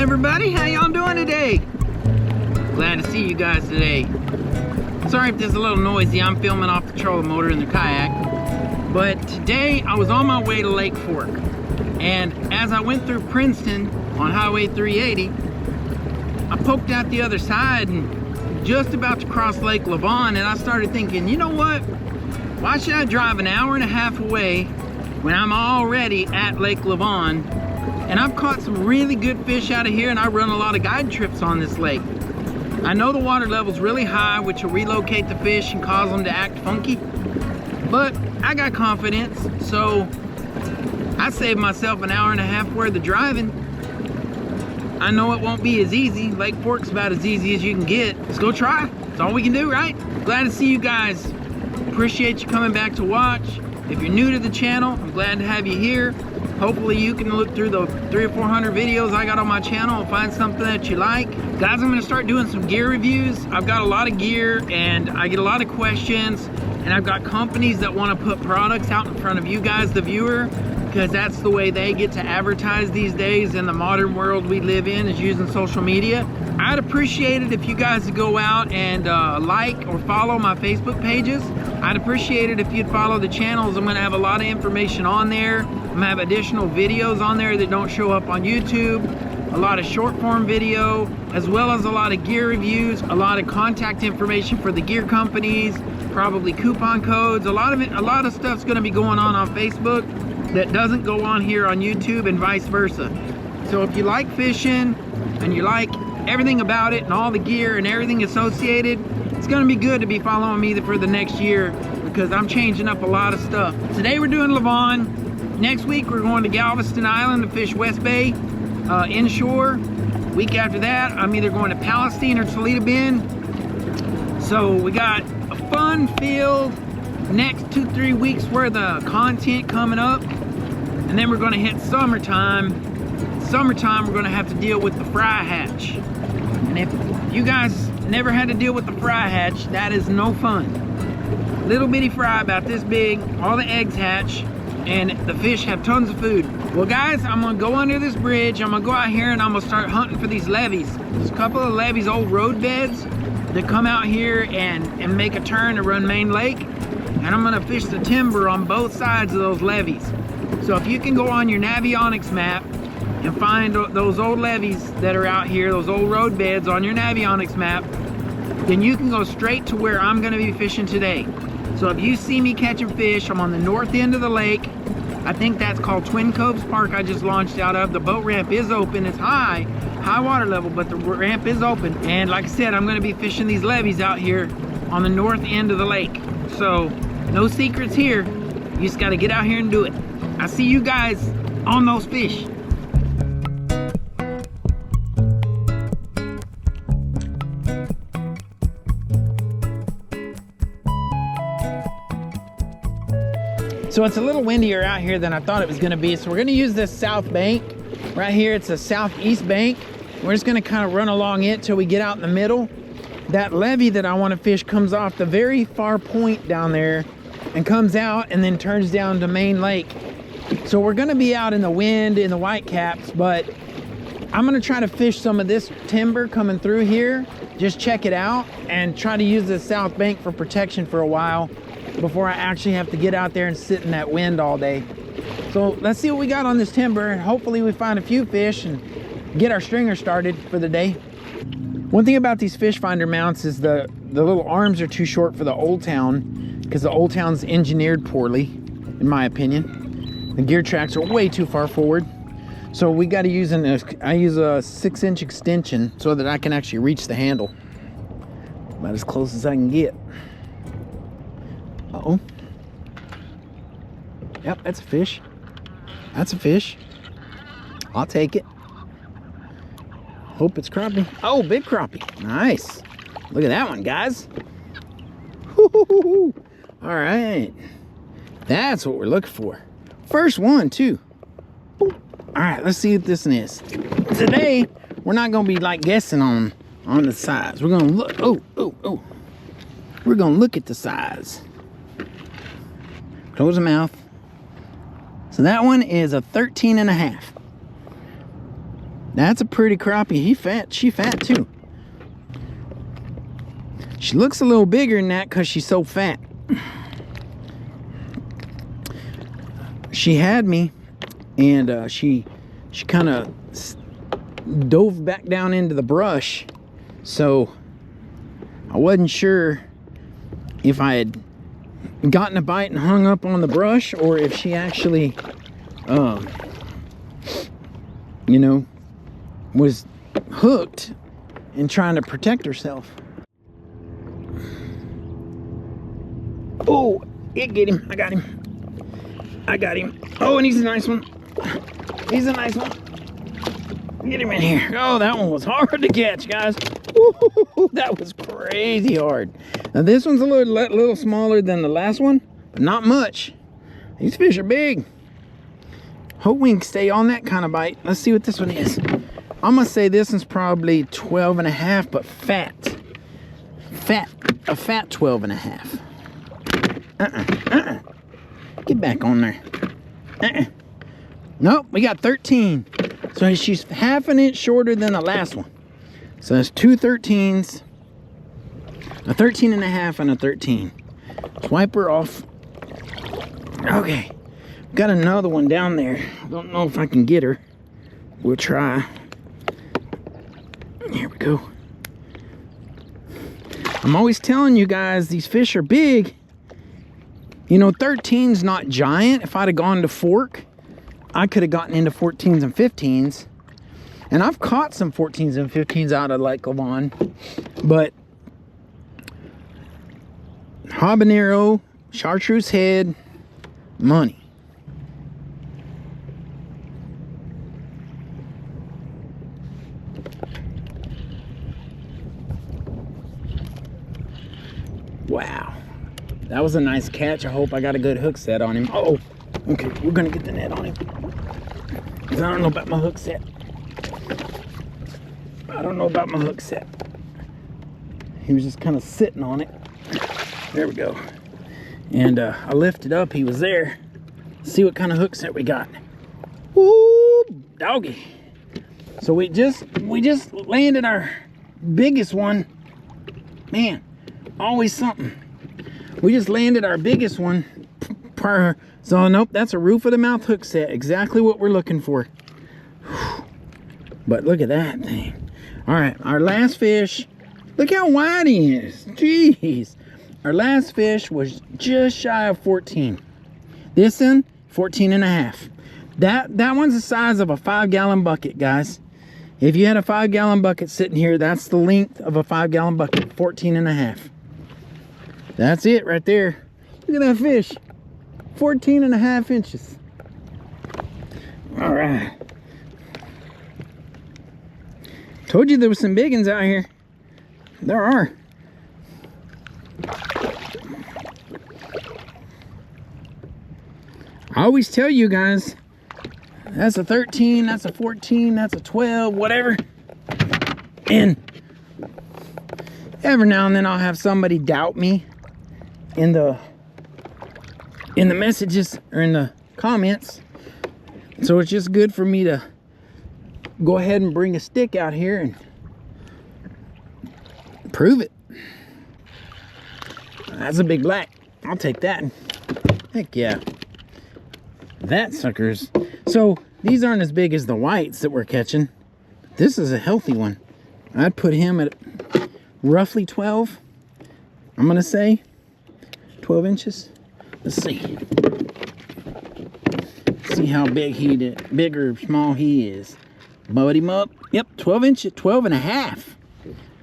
everybody, how y'all doing today? Glad to see you guys today. Sorry if this is a little noisy, I'm filming off the trolling motor in the kayak. But today I was on my way to Lake Fork, and as I went through Princeton on Highway 380, I poked out the other side and just about to cross Lake Lavon, and I started thinking, you know what? Why should I drive an hour and a half away when I'm already at Lake Lavon? And I've caught some really good fish out of here, and I run a lot of guide trips on this lake. I know the water level's really high, which will relocate the fish and cause them to act funky, but I got confidence, so I saved myself an hour and a half worth of driving. I know it won't be as easy. Lake Fork's about as easy as you can get. Let's go try. That's all we can do, right? Glad to see you guys. Appreciate you coming back to watch. If you're new to the channel, I'm glad to have you here. Hopefully you can look through the 300 or 400 videos I got on my channel and find something that you like. Guys, I'm gonna start doing some gear reviews. I've got a lot of gear and I get a lot of questions, and I've got companies that wanna put products out in front of you guys, the viewer, because that's the way they get to advertise these days in the modern world we live in, is using social media. I'd appreciate it if you guys would go out and like or follow my Facebook pages. I'd appreciate it if you'd follow the channels. I'm gonna have a lot of information on there. I'm gonna have additional videos on there that don't show up on YouTube, a lot of short form video, as well as a lot of gear reviews, a lot of contact information for the gear companies, probably coupon codes. A lot of stuff's gonna be going on Facebook that doesn't go on here on YouTube, and vice versa. So if you like fishing and you like everything about it and all the gear and everything associated, it's gonna be good to be following me for the next year, because I'm changing up a lot of stuff. Today we're doing Lavon. Next week we're going to Galveston Island to fish West Bay inshore. Week after that I'm either going to Palestine or Toledo Bend. So we got a fun filled next 2-3 weeks worth of content coming up, and then we're going to hit summertime. We're going to have to deal with the fry hatch, and if you guys never had to deal with the fry hatch, that is no fun. Little bitty fry about this big, all the eggs hatch, and the fish have tons of food. Well guys, I'm gonna go under this bridge. I'm gonna go out here and I'm gonna start hunting for these levees. There's a couple of levees, old road beds, that come out here and make a turn to run Main Lake, and I'm gonna fish the timber on both sides of those levees. So if you can go on your Navionics map and find those old levees that are out here, those old road beds on your Navionics map, then you can go straight to where I'm gonna be fishing today. So if you see me catching fish, I'm on the north end of the lake. I think that's called Twin Coves Park I just launched out of. The boat ramp is open. It's high water level, but the ramp is open. And like I said, I'm gonna be fishing these levees out here on the north end of the lake. So no secrets here. You just gotta get out here and do it. I see you guys on those fish. So it's a little windier out here than I thought it was gonna be. So we're gonna use this south bank. Right here, it's a southeast bank. We're just gonna kind of run along it till we get out in the middle. That levee that I wanna fish comes off the very far point down there and comes out and then turns down to Main Lake. So we're gonna be out in the wind, in the whitecaps, but I'm gonna try to fish some of this timber coming through here, just check it out, and try to use the south bank for protection for a while before I actually have to get out there and sit in that wind all day. So let's see what we got on this timber, and hopefully we find a few fish and get our stringer started for the day. One thing about these fish finder mounts is the little arms are too short for the Old Town, because the Old Town's engineered poorly, in my opinion. The gear tracks are way too far forward. So we got to use I use a 6-inch extension so that I can actually reach the handle. About as close as I can get. Uh-oh. Yep, that's a fish. That's a fish. I'll take it. Hope it's crappie. Oh, big crappie. Nice. Look at that one, guys. All right. That's what we're looking for. First one, too. All right, let's see what this one is. Today, we're not going to be like guessing on the size. We're going to look. Oh. We're going to look at the size. Close the mouth. So that one is a 13 and a half. That's a pretty crappie. He fat. She fat too. She looks a little bigger than that because she's so fat. She had me, and she kind of dove back down into the brush, so I wasn't sure if I had gotten a bite and hung up on the brush, or if she actually you know, was hooked and trying to protect herself. Oh, it get him. I got him. I got him. Oh, and he's a nice one. He's a nice one. Get him in here. Oh, that one was hard to catch, guys. Ooh, that was crazy hard. Now this one's a little smaller than the last one, but not much. These fish are big. Hope we can stay on that kind of bite. Let's see what this one is. I'm gonna say this one's probably 12 and a half, but fat. A fat 12 and a half. Get back on there. Nope, we got 13. So she's half an inch shorter than the last one. So that's two 13s, a 13 and a half and a 13. Swipe her off. Okay, got another one down there. Don't know if I can get her. We'll try. Here we go. I'm always telling you guys, these fish are big. You know, 13's not giant. If I'd have gone to fork, I could have gotten into 14s and 15s. And I've caught some 14s and 15s out of Lake Lavon. But habanero, chartreuse head, money. Wow. That was a nice catch. I hope I got a good hook set on him. Oh, okay. We're going to get the net on him. Because I don't know about my hook set. He was just kind of sitting on it. There we go. And I lifted up. He was there. Let's see what kind of hook set we got. Woo, doggy. So we just landed our biggest one. Man, always something. We just landed our biggest one. So nope, that's a roof of the mouth hook set. Exactly what we're looking for. But look at that thing. All right, our last fish. Look how wide he is. Jeez. Our last fish was just shy of 14. This one, 14 and a half. That one's the size of a 5-gallon bucket, guys. If you had a 5-gallon bucket sitting here, that's the length of a 5-gallon bucket, 14 and a half. That's it right there. Look at that fish. 14 and a half inches. All right. Told you there was some big ones out here. There are. I always tell you guys, that's a 13, that's a 14, that's a 12, whatever. And every now and then I'll have somebody doubt me in the messages or in the comments. So it's just good for me to go ahead and bring a stick out here and prove it. That's a big black. I'll take that. Heck yeah. That sucker's. So these aren't as big as the whites that we're catching. This is a healthy one. I'd put him at roughly 12. I'm gonna say 12 inches. Let's see. See how big he did, big or small he is. Bud him up. Yep, 12 inches, 12 and a half.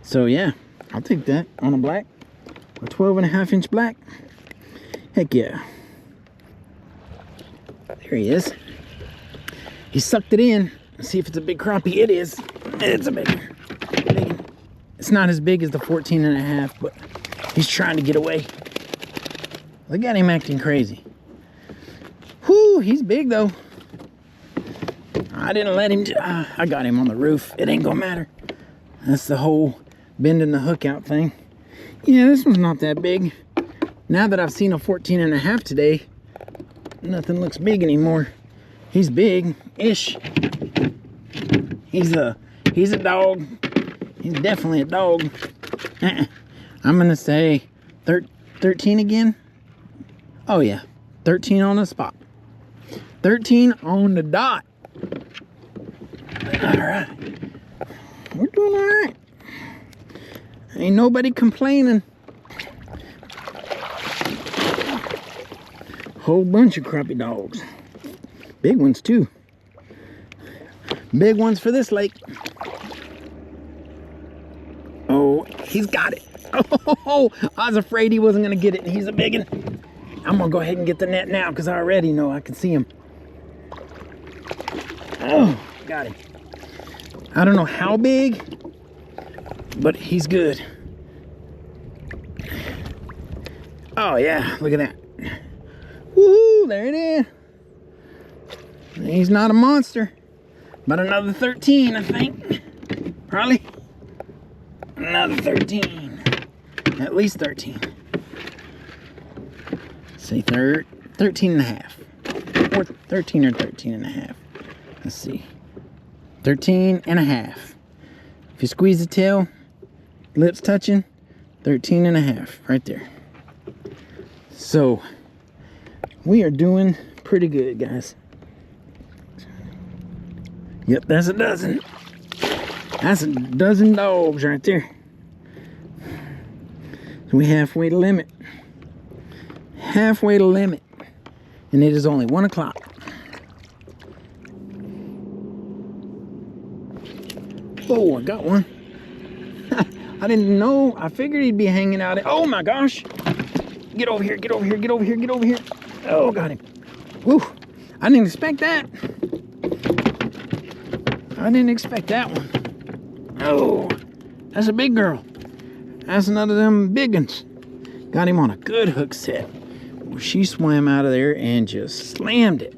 So yeah, I'll take that on a black. A 12 and a half inch black. Heck yeah. There he is. He sucked it in. Let's see if it's a big crappie. It is. It's a big. It's not as big as the 14 and a half, but he's trying to get away. Look at him acting crazy. Whoo, he's big though. I didn't let him, I got him on the roof. It ain't gonna matter. That's the whole bending the hook out thing. Yeah, this one's not that big. Now that I've seen a 14 and a half today, nothing looks big anymore. He's big-ish. He's a dog. He's definitely a dog. I'm gonna say 13 again. Oh yeah, 13 on the spot. 13 on the dot. All right, we're doing all right. Ain't nobody complaining. Whole bunch of crappie dogs. Big ones too. Big ones for this lake. Oh, he's got it. Oh, I was afraid he wasn't gonna get it. He's a big one. I'm gonna go ahead and get the net now because I already know I can see him. Oh, got him. I don't know how big, but he's good. Oh yeah, look at that. Woohoo, there it is. He's not a monster, but another 13, I think. Probably. Another 13. At least 13. Say 13 and a half. Or 13 or 13 and a half. Let's see. 13 and a half. If you squeeze the tail, lips touching, 13 and a half right there. So, we are doing pretty good, guys. Yep, that's a dozen. That's a dozen dogs right there. So we halfway to limit. Halfway to limit. And it is only 1 o'clock. Oh, I got one. I didn't know. I figured he'd be hanging out. Oh my gosh. Get over here, get over here, get over here, get over here. Oh, got him. Woo. I didn't expect that. I didn't expect that one. Oh, that's a big girl. That's another of them big ones. Got him on a good hook set. She swam out of there and just slammed it.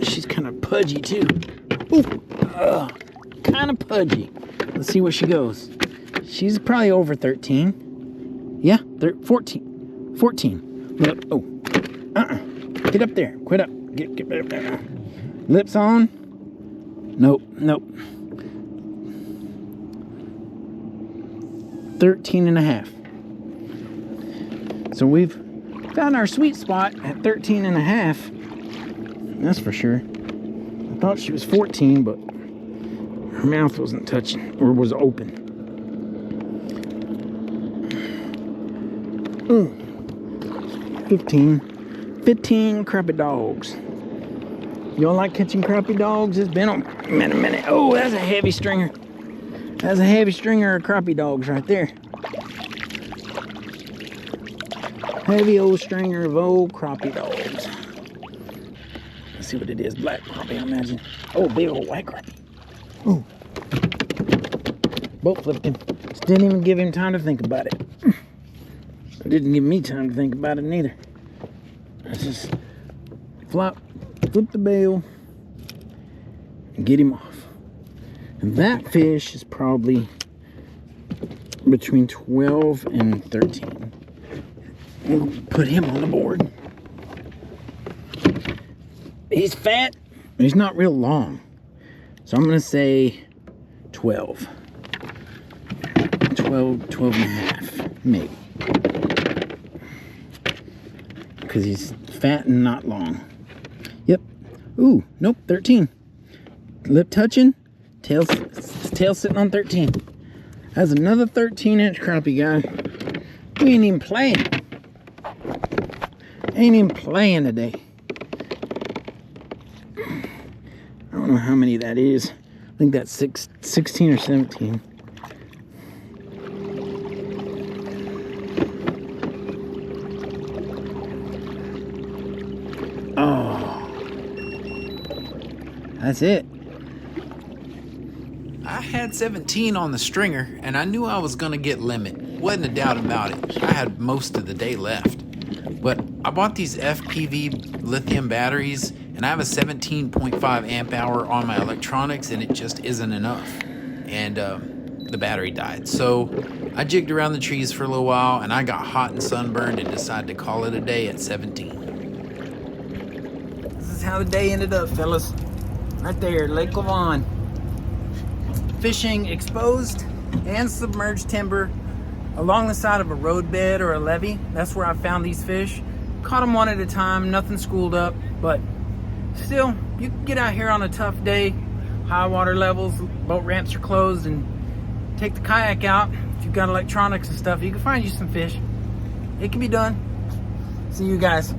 She's kind of pudgy too. Ooh, kind of pudgy. Let's see where she goes. She's probably over 13. Yeah, 14. 14. Look, oh, get up there. Quit up. Get up there. Lips on. Nope, nope. 13 and a half. So we've found our sweet spot at 13 and a half. That's for sure. I thought she was 14, but her mouth wasn't touching or was open. 15 crappie dogs. Y'all like catching crappie dogs? It's been a minute. Oh, that's a heavy stringer. That's a heavy stringer of crappie dogs right there. Heavy old stringer of old crappie dogs. Let's see what it is. Black crappie, I imagine. Oh, big old white crappie. Oh. Boat flipped him. Just didn't even give him time to think about it. It didn't give me time to think about it neither. Let's just flip the bail, and get him off. And that fish is probably between 12 and 13. We'll put him on the board. He's fat, but he's not real long. So I'm gonna say 12. 12 and a half, maybe. Because he's fat and not long. Yep. Ooh, nope, 13. Lip touching, tail sitting on 13. That's another 13-inch crappie, guy. We ain't even playing. Ain't even playing today. I don't know how many that is. I think that's 16 or 17. Oh, that's it. I had 17 on the stringer, and I knew I was gonna get limit. Wasn't a doubt about it. I had most of the day left. But I bought these FPV lithium batteries, and I have a 17.5 amp hour on my electronics, and it just isn't enough. And the battery died. So I jigged around the trees for a little while, and I got hot and sunburned and decided to call it a day at 17. This is how the day ended up, fellas. Right there, Lake Lavon. Fishing exposed and submerged timber along the side of a roadbed or a levee. That's where I found these fish. Caught them one at a time, nothing schooled up, but still, you can get out here on a tough day, high water levels, boat ramps are closed, and take the kayak out. If you've got electronics and stuff, you can find you some fish. It can be done. See you guys.